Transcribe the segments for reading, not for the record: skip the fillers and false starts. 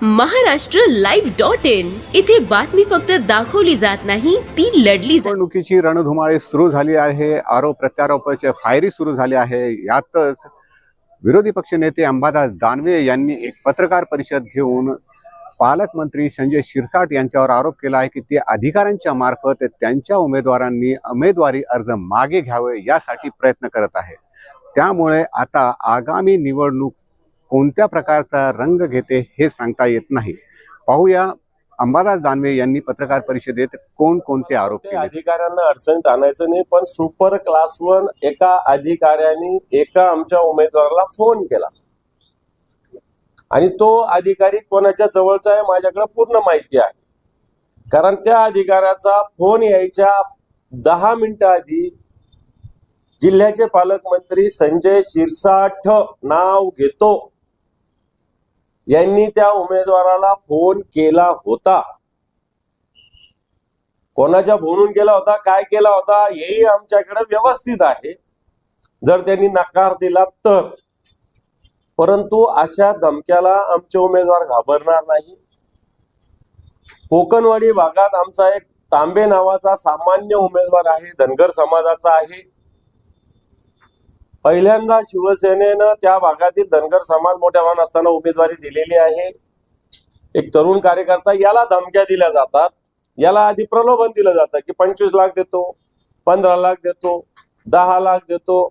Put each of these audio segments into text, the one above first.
महाराष्ट्रलाइव्ह.in इथे बातमी फक्त दाखवली जात नाही, ती लढली जाते। निवडणुकीची रणधुमाळी सुरू झाली आहे। आरोप प्रत्यारोपाचे फायरी सुरू झाले आहे। यातच विरोधी पक्षनेते अंबादास दानवे यांनी एक पत्रकार परिषद घेऊन पालकमंत्री संजय शिरसाट यांच्यावर आरोप केला आहे की ते अधिकाऱ्यांच्या मार्फत त्यांच्या उमेदवारांनी उमेदवारी अर्ज मागे घ्यावे यासाठी प्रयत्न करत आहे। त्यामुळे आता आगामी निवडणूक कोणत्या प्रकारचा रंग घेते हे सांगता येत नाही। पाहूया अंबादास दानवे यांनी पत्रकार परिषदेत कोणकोणते आरोप केले। अधिकाऱ्यांना अडचणीत आणायचं नाही, पण सुपर क्लासवर एका अधिकाऱ्याने एका आमच्या उमेदवाराला फोन केला आणि तो अधिकारी कोणाच्या जवळचा आहे माझ्याकडे पूर्ण माहिती आहे, कारण त्या अधिकाऱ्याचा फोन यायच्या 10 मिनिटं आधी जिल्ह्याचे पालकमंत्री संजय शिरसाट नाव घेतो यांनी त्या उमेदवाराला फोन केला होता। कोणाच्या फोनून केला होता, काय केला होता हेही आमच्याकडे व्यवस्थित आहे, जर त्यांनी नकार दिला तर। परंतु अशा धमक्याला आमचे उमेदवार घाबरणार नाही। कोकणवाडी भागात आमचा एक तांबे नावाचा सामान्य उमेदवार आहे, धनगर समाजाचा आहे। पहिल्यांदा शिवसेनेनं त्या भागातील धनगर समाज मोठ्या प्रमाणात असताना उमेदवारी दिलेली आहे। एक तरुण कार्यकर्ता याला धमक्या दिल्या जातात, याला आधी प्रलोभन दिलं जातं की 25 लाख देतो, 15 लाख देतो, 10 लाख देतो,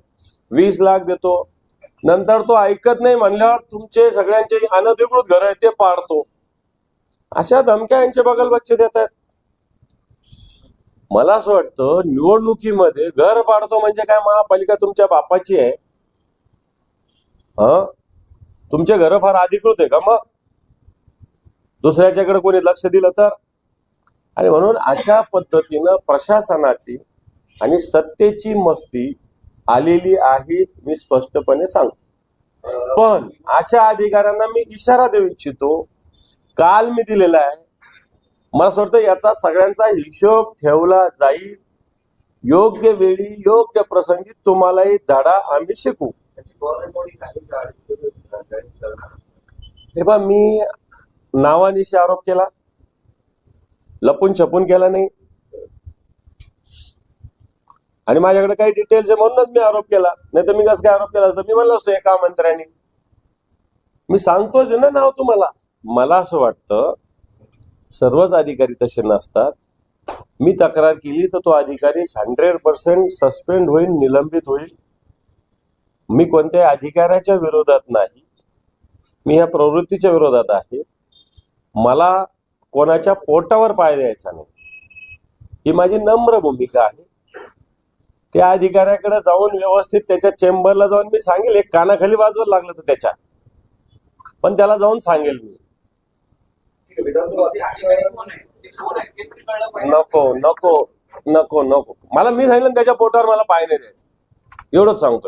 20 लाख देतो। नंतर तो ऐकत नाही म्हणल्यावर तुमचे सगळ्यांचे अनधिकृत घर आहे ते पाडतो। अशा धमक्या यांचे बगल बच्चे देतात। मला असं वाटतं निवडणुकीमध्ये घर पाडतो म्हणजे काय, महापालिका तुमच्या बापाची आहे? तुमचे घर फार अधिकृत आहे का? मग दुसऱ्याच्याकडे कोणी लक्ष दिलं तर? आणि म्हणून अशा पद्धतीनं प्रशासनाची आणि सत्तेची मस्ती आलेली आहे, मी स्पष्टपणे सांगतो। पण अशा अधिकाऱ्यांना मी इशारा देऊ इच्छितो, काल मी दिलेला आहे। मला असं वाटतं याचा सगळ्यांचा हिशोब ठेवला जाईल। योग्य वेळी योग्य प्रसंगी तुम्हालाही धडा आम्ही शिकवू। हे बघ, मी नावानिशी आरोप केला, लपून छपून केला नाही, आणि माझ्याकडे काही डिटेल्स आहे म्हणूनच मी आरोप केला। नाही तर मी कसं काय आरोप केला असता? मी म्हणलो असतो एका मंत्र्यांनी, मी सांगतोच ना नाव तुम्हाला। मला असं वाटतं सर्वच अधिकारी तसे नसतात। मी तक्रार केली तर तो अधिकारी 100% सस्पेंड होईल, निलंबित होईल। मी कोणत्याही अधिकाऱ्याच्या विरोधात नाही, मी या प्रवृत्तीच्या विरोधात आहे। मला कोणाच्या पोटावर पाय द्यायचा नाही, ही माझी नम्र भूमिका आहे। त्या अधिकाऱ्याकडे जाऊन व्यवस्थित त्याच्या चेंबरला जाऊन मी सांगेल, एक कानाखाली वाजवायला लागलं तर त्याच्या, पण त्याला जाऊन सांगेल मी। नको नको नको नको, मला मी सांगितलं त्याच्या पोटावर मला पाय नाही द्यायचं, एवढंच सांगतो।